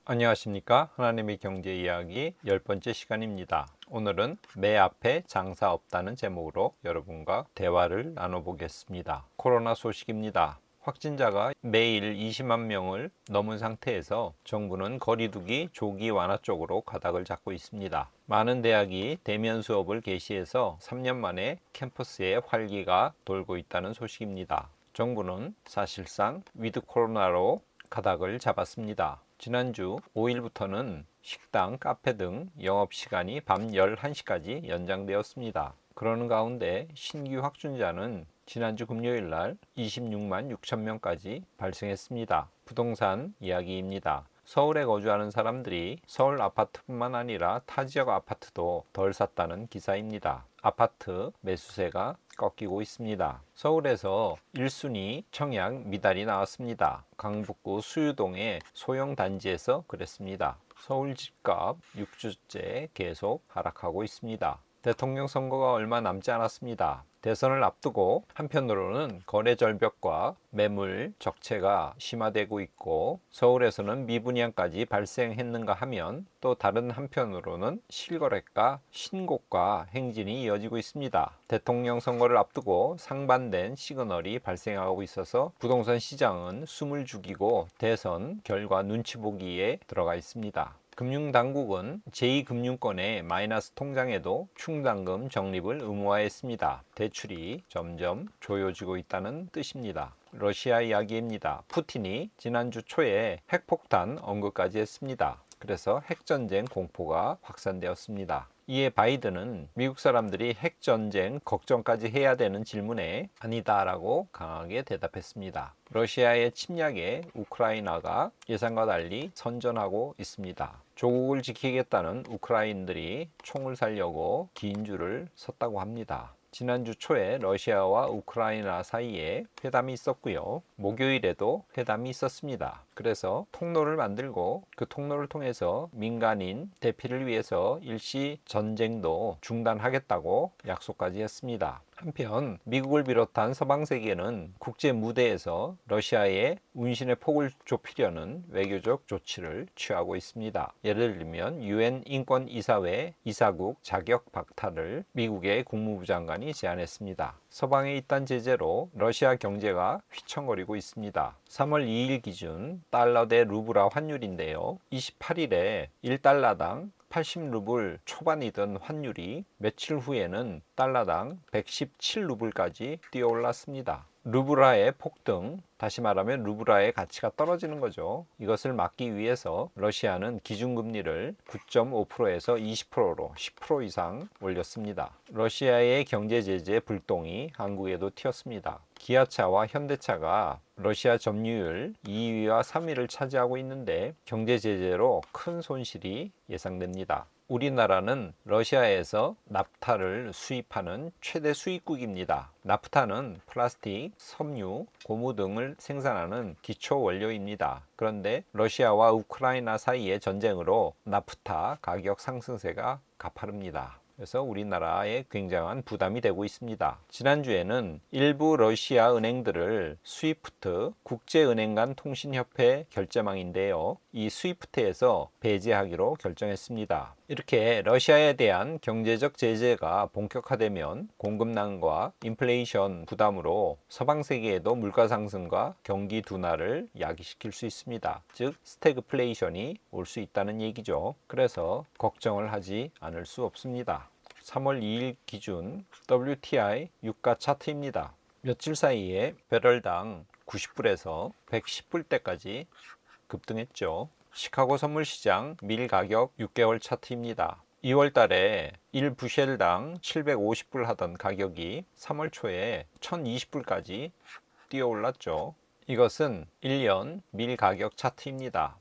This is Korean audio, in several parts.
안녕하십니까? 하나님의 경제 이야기 10번째 시간입니다. 오늘은 매 앞에 장사 없다는 제목으로 여러분과 대화를 나눠보겠습니다. 코로나 소식입니다. 확진자가 매일 20만 명을 넘은 상태에서 정부는 거리두기 조기 완화 쪽으로 가닥을 잡고 있습니다. 많은 대학이 대면 수업을 개시해서 3년 만에 캠퍼스에 활기가 돌고 있다는 소식입니다. 정부는 사실상 위드 코로나로 가닥을 잡았습니다. 지난주 5일부터는 식당, 카페 등 영업시간이 밤 11시까지 연장되었습니다. 그러는 가운데 신규 확진자는 지난주 금요일 날 26만 6천 명까지 발생했습니다. 부동산 이야기입니다. 서울에 거주하는 사람들이 서울 아파트뿐만 아니라 타 지역 아파트도 덜 샀다는 기사입니다. 아파트 매수세가 꺾이고 있습니다. 서울에서 1순위 청약 미달이 나왔습니다. 강북구 수유동의 소형 단지에서 그랬습니다. 서울 집값 6주째 계속 하락하고 있습니다. 대통령 선거가 얼마 남지 않았습니다. 대선을 앞두고 한편으로는 거래 절벽과 매물 적체가 심화되고 있고 서울에서는 미분양까지 발생했는가 하면 또 다른 한편으로는 실거래가 신고가 행진이 이어지고 있습니다. 대통령 선거를 앞두고 상반된 시그널이 발생하고 있어서 부동산 시장은 숨을 죽이고 대선 결과 눈치 보기에 들어가 있습니다. 금융당국은 제2금융권의 마이너스 통장에도 충당금 적립을 의무화했습니다. 대출이 점점 조여지고 있다는 뜻입니다. 러시아 이야기입니다. 푸틴이 지난주 초에 핵폭탄 언급까지 했습니다. 그래서 핵전쟁 공포가 확산되었습니다. 이에 바이든은 미국 사람들이 핵전쟁 걱정까지 해야 되는 질문에 아니다라고 강하게 대답했습니다. 러시아의 침략에 우크라이나가 예상과 달리 선전하고 있습니다. 조국을 지키겠다는 우크라이너들이 총을 살려고 긴 줄을 섰다고 합니다. 지난주 초에 러시아와 우크라이나 사이에 회담이 있었고요. 목요일에도 회담이 있었습니다. 그래서 통로를 만들고 그 통로를 통해서 민간인 대피를 위해서 일시 전쟁도 중단하겠다고 약속까지 했습니다. 한편 미국을 비롯한 서방 세계는 국제 무대에서 러시아의 운신의 폭을 좁히려는 외교적 조치를 취하고 있습니다. 예를 들면 유엔 인권이사회 이사국 자격 박탈을 미국의 국무부 장관이 제안했습니다. 서방의 이딴 제재로 러시아 경제가 휘청거리고 있습니다. 3월 2일 기준 달러 대 루브라 환율인데요. 28일에 1달러당 80루블 초반이던 환율이 며칠 후에는 달러당 117루블까지 뛰어올랐습니다. 루브라의 폭등, 다시 말하면 루브라의 가치가 떨어지는 거죠. 이것을 막기 위해서 러시아는 기준금리를 9.5%에서 20%로 10% 이상 올렸습니다. 러시아의 경제 제재 불똥이 한국에도 튀었습니다. 기아차와 현대차가 러시아 점유율 2위와 3위를 차지하고 있는데 경제 제재로 큰 손실이 예상됩니다. 우리나라는 러시아에서 납타를 수입하는 최대 수입국입니다. 나프타는 플라스틱, 섬유, 고무 등을 생산하는 기초 원료입니다. 그런데 러시아와 우크라이나 사이의 전쟁으로 나프타 가격 상승세가 가파릅니다. 그래서 우리나라에 굉장한 부담이 되고 있습니다. 지난주에는 일부 러시아 은행들을 스위프트 국제은행 간 통신협회 결제망인데요. 이 스위프트에서 배제하기로 결정했습니다. 이렇게 러시아에 대한 경제적 제재가 본격화되면 공급난과 인플레이션 부담으로 서방 세계에도 물가 상승과 경기 둔화를 야기시킬 수 있습니다. 즉 스태그플레이션이 올 수 있다는 얘기죠. 그래서 걱정을 하지 않을 수 없습니다. 3월 2일 기준 WTI 유가 차트입니다. 며칠 사이에 배럴당 90불에서 110불대까지 급등했죠. 시카고 선물시장 밀 가격 6개월 차트입니다. 2월 달에 1부셸당 750불 하던 가격이 3월 초에 1020불까지 뛰어올랐죠. 이것은 1년 밀 가격 차트입니다.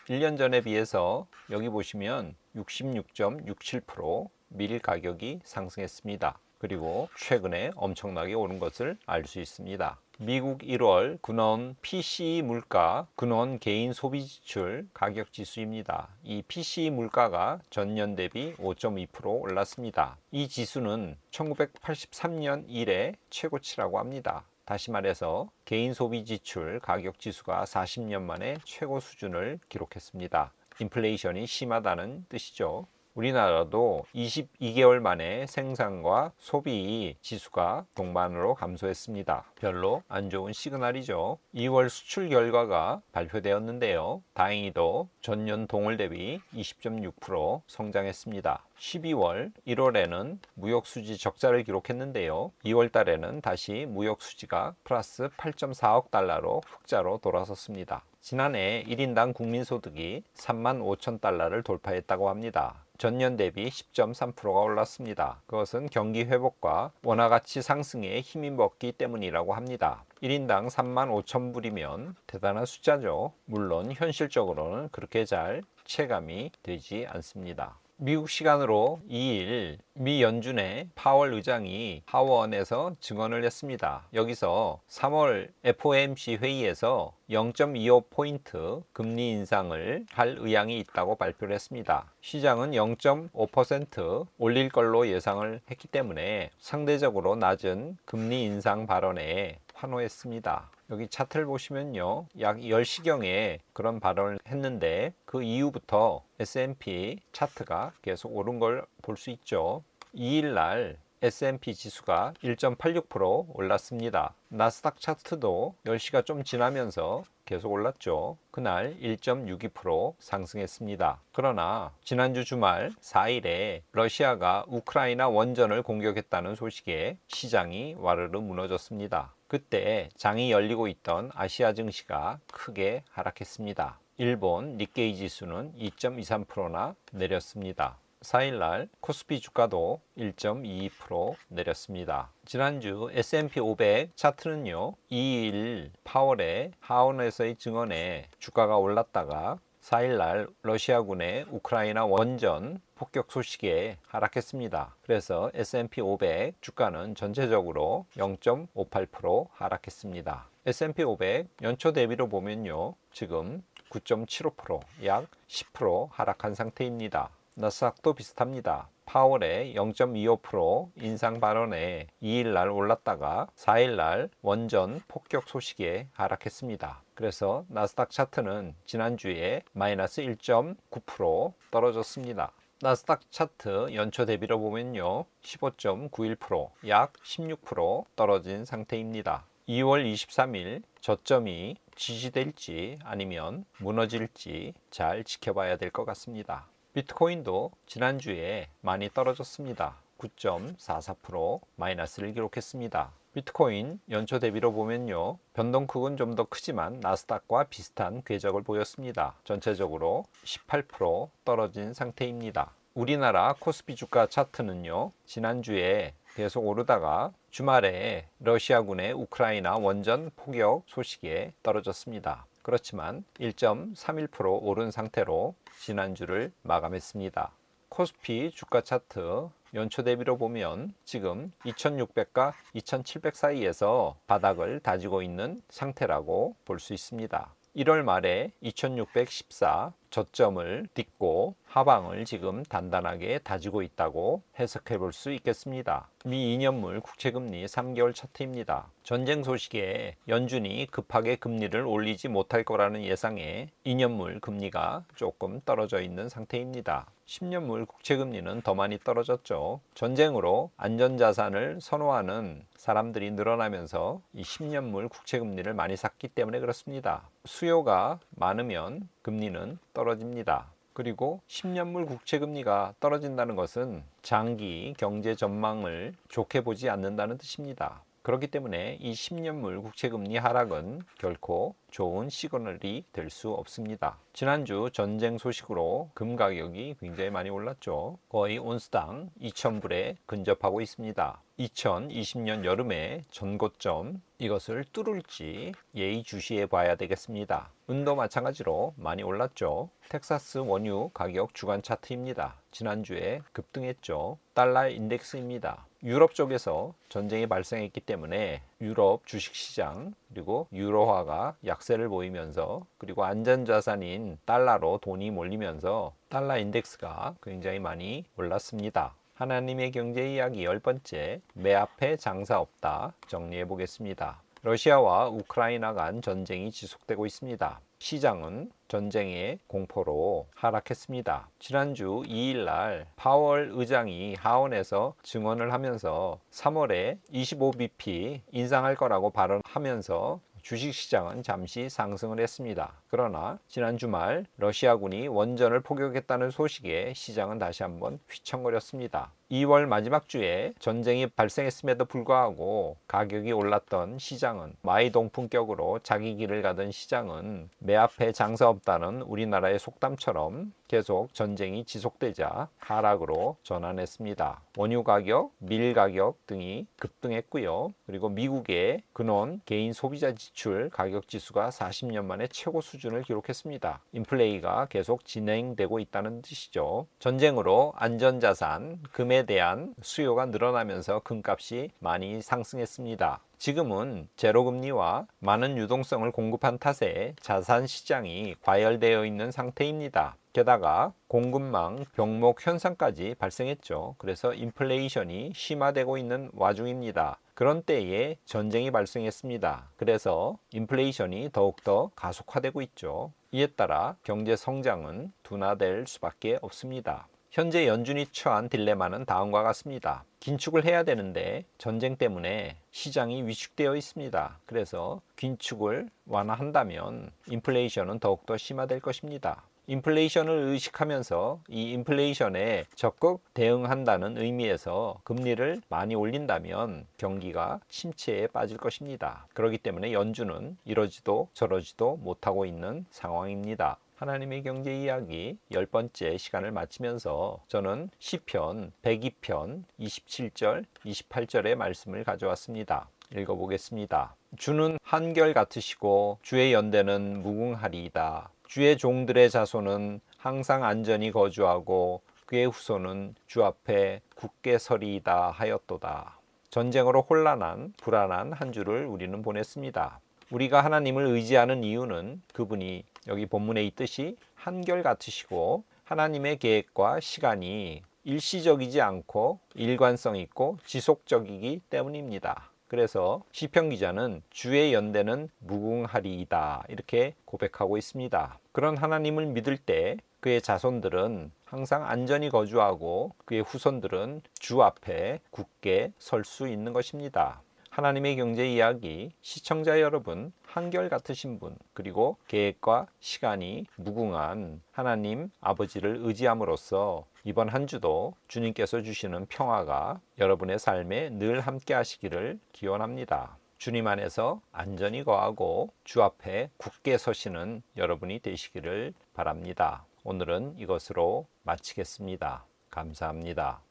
1년 전에 비해서 여기 보시면 66.67% 밀 가격이 상승했습니다. 그리고 최근에 엄청나게 오른 것을 알 수 있습니다. 미국 1월 근원 PCE 물가, 근원 개인 소비 지출 가격 지수입니다. 이 PCE 물가가 전년 대비 5.2% 올랐습니다. 이 지수는 1983년 이래 최고치라고 합니다. 다시 말해서 개인 소비 지출 가격 지수가 40년 만에 최고 수준을 기록했습니다. 인플레이션이 심하다는 뜻이죠. 우리나라도 22개월 만에 생산과 소비 지수가 동반으로 감소했습니다. 별로 안 좋은 시그널이죠. 2월 수출 결과가 발표되었는데요. 다행히도 전년 동월 대비 20.6% 성장했습니다. 12월, 1월에는 무역수지 적자를 기록했는데요. 2월 달에는 다시 무역수지가 플러스 8.4억 달러로 흑자로 돌아섰습니다. 지난해 1인당 국민소득이 3만 5천 달러를 돌파했다고 합니다. 전년 대비 10.3%가 올랐습니다. 그것은 경기 회복과 원화 가치 상승에 힘입었기 때문이라고 합니다. 1인당 3만 5천 불이면 대단한 숫자죠. 물론 현실적으로는 그렇게 잘 체감이 되지 않습니다. 미국 시간으로 2일 미 연준의 파월 의장이 하원에서 증언을 했습니다. 여기서 3월 FOMC 회의에서 0.25포인트 금리 인상을 할 의향이 있다고 발표를 했습니다. 시장은 0.5% 올릴 걸로 예상을 했기 때문에 상대적으로 낮은 금리 인상 발언에 환호했습니다. 여기 차트를 보시면요, 약 10시경에 그런 발언을 했는데 그 이후부터 S&P 차트가 계속 오른 걸 볼 수 있죠. 2일 날 S&P 지수가 1.86% 올랐습니다. 나스닥 차트도 10시가 좀 지나면서 계속 올랐죠. 그날 1.62% 상승했습니다. 그러나 지난주 주말 4일에 러시아가 우크라이나 원전을 공격했다는 소식에 시장이 와르르 무너졌습니다. 그때 장이 열리고 있던 아시아 증시가 크게 하락했습니다. 일본 니케이 지수는 2.23%나 내렸습니다. 4일날 코스피 주가도 1.22% 내렸습니다. 지난주 S&P 500 차트는요, 2일 파월의 하원에서의 증언에 주가가 올랐다가 4일날 러시아군의 우크라이나 원전 폭격 소식에 하락했습니다. 그래서 S&P 500 주가는 전체적으로 0.58% 하락했습니다. S&P 500 연초 대비로 보면요, 지금 9.75%, 약 10% 하락한 상태입니다. 나스닥도 비슷합니다. 파월의 0.25% 인상 발언에 2일날 올랐다가 4일날 원전 폭격 소식에 하락했습니다. 그래서 나스닥 차트는 지난주에 마이너스 1.9% 떨어졌습니다. 나스닥 차트 연초 대비로 보면요, 15.91%, 약 16% 떨어진 상태입니다. 2월 23일 저점이 지지될지 아니면 무너질지 잘 지켜봐야 될 것 같습니다. 비트코인도 지난주에 많이 떨어졌습니다. 9.44% 마이너스를 기록했습니다. 비트코인 연초 대비로 보면요, 변동폭은 좀 더 크지만 나스닥과 비슷한 궤적을 보였습니다. 전체적으로 18% 떨어진 상태입니다. 우리나라 코스피 주가 차트는요, 지난주에 계속 오르다가 주말에 러시아군의 우크라이나 원전 포격 소식에 떨어졌습니다. 그렇지만 1.31% 오른 상태로 지난주를 마감했습니다. 코스피 주가 차트 연초 대비로 보면 지금 2600과 2700 사이에서 바닥을 다지고 있는 상태라고 볼 수 있습니다. 1월 말에 2614 저점을 딛고 하방을 지금 단단하게 다지고 있다고 해석해 볼 수 있겠습니다. 미 2년물 국채금리 3개월 차트입니다. 전쟁 소식에 연준이 급하게 금리를 올리지 못할 거라는 예상에 2년물 금리가 조금 떨어져 있는 상태입니다. 10년물 국채금리는 더 많이 떨어졌죠. 전쟁으로 안전자산을 선호하는 사람들이 늘어나면서 이 10년물 국채금리를 많이 샀기 때문에 그렇습니다. 수요가 많으면 금리는 떨어집니다. 그리고 10년물 국채금리가 떨어진다는 것은 장기 경제 전망을 좋게 보지 않는다는 뜻입니다. 그렇기 때문에 이 10년물 국채금리 하락은 결코 좋은 시그널이 될 수 없습니다. 지난주 전쟁 소식으로 금 가격이 굉장히 많이 올랐죠. 거의 온스당 2,000불에 근접하고 있습니다. 2020년 여름에 전고점 이것을 뚫을지 예의주시해 봐야 되겠습니다. 은도 마찬가지로 많이 올랐죠. 텍사스 원유 가격 주간 차트입니다. 지난주에 급등했죠. 달러 인덱스입니다. 유럽 쪽에서 전쟁이 발생했기 때문에 유럽 주식시장 그리고 유로화가 약세를 보이면서 그리고 안전자산인 달러로 돈이 몰리면서 달러 인덱스가 굉장히 많이 올랐습니다. 하나님의 경제 이야기 10번째, 매 앞에 장사 없다 정리해 보겠습니다. 러시아와 우크라이나 간 전쟁이 지속되고 있습니다. 시장은 전쟁의 공포로 하락했습니다. 지난주 2일 날 파월 의장이 하원에서 증언을 하면서 3월에 25bp 인상할 거라고 발언하면서 주식시장은 잠시 상승을 했습니다. 그러나 지난 주말 러시아군이 원전을 포격했다는 소식에 시장은 다시 한번 휘청거렸습니다. 2월 마지막 주에 전쟁이 발생했음에도 불구하고 가격이 올랐던 시장은 마이동풍격으로 자기 길을 가던 시장은 매 앞에 장사 없다는 우리나라의 속담처럼 계속 전쟁이 지속되자 하락으로 전환했습니다. 원유 가격, 밀 가격 등이 급등했고요. 그리고 미국의 근원 개인 소비자 지출 가격 지수가 40년 만에 최고 수준을 기록했습니다. 인플레이가 계속 진행되고 있다는 뜻이죠. 전쟁으로 안전자산, 금에 대한 수요가 늘어나면서 금값이 많이 상승했습니다. 지금은 제로금리와 많은 유동성을 공급한 탓에 자산 시장이 과열되어 있는 상태입니다. 게다가 공급망 병목 현상까지 발생했죠. 그래서 인플레이션이 심화되고 있는 와중입니다. 그런 때에 전쟁이 발생했습니다. 그래서 인플레이션이 더욱더 가속화되고 있죠. 이에 따라 경제 성장은 둔화될 수밖에 없습니다. 현재 연준이 처한 딜레마는 다음과 같습니다. 긴축을 해야 되는데 전쟁 때문에 시장이 위축되어 있습니다. 그래서 긴축을 완화한다면 인플레이션은 더욱더 심화될 것입니다. 인플레이션을 의식하면서 이 인플레이션에 적극 대응한다는 의미에서 금리를 많이 올린다면 경기가 침체에 빠질 것입니다. 그렇기 때문에 연준은 이러지도 저러지도 못하고 있는 상황입니다. 하나님의 경제 이야기 10번째 시간을 마치면서 저는 시편 102편 27절 28절의 말씀을 가져왔습니다. 읽어보겠습니다. 주는 한결 같으시고 주의 연대는 무궁하리이다. 주의 종들의 자손은 항상 안전히 거주하고 그의 후손은 주 앞에 굳게 서리이다 하였도다. 전쟁으로 혼란한 불안한 한 주를 우리는 보냈습니다. 우리가 하나님을 의지하는 이유는 그분이 여기 본문에 있듯이 한결같으시고 하나님의 계획과 시간이 일시적이지 않고 일관성 있고 지속적이기 때문입니다. 그래서 시편 기자는 주의 연대는 무궁하리이다 이렇게 고백하고 있습니다. 그런 하나님을 믿을 때 그의 자손들은 항상 안전히 거주하고 그의 후손들은 주 앞에 굳게 설 수 있는 것입니다. 하나님의 경제 이야기 시청자 여러분, 한결같으신 분, 그리고 계획과 시간이 무궁한 하나님 아버지를 의지함으로써 이번 한 주도 주님께서 주시는 평화가 여러분의 삶에 늘 함께 하시기를 기원합니다. 주님 안에서 안전히 거하고 주 앞에 굳게 서시는 여러분이 되시기를 바랍니다. 오늘은 이것으로 마치겠습니다. 감사합니다.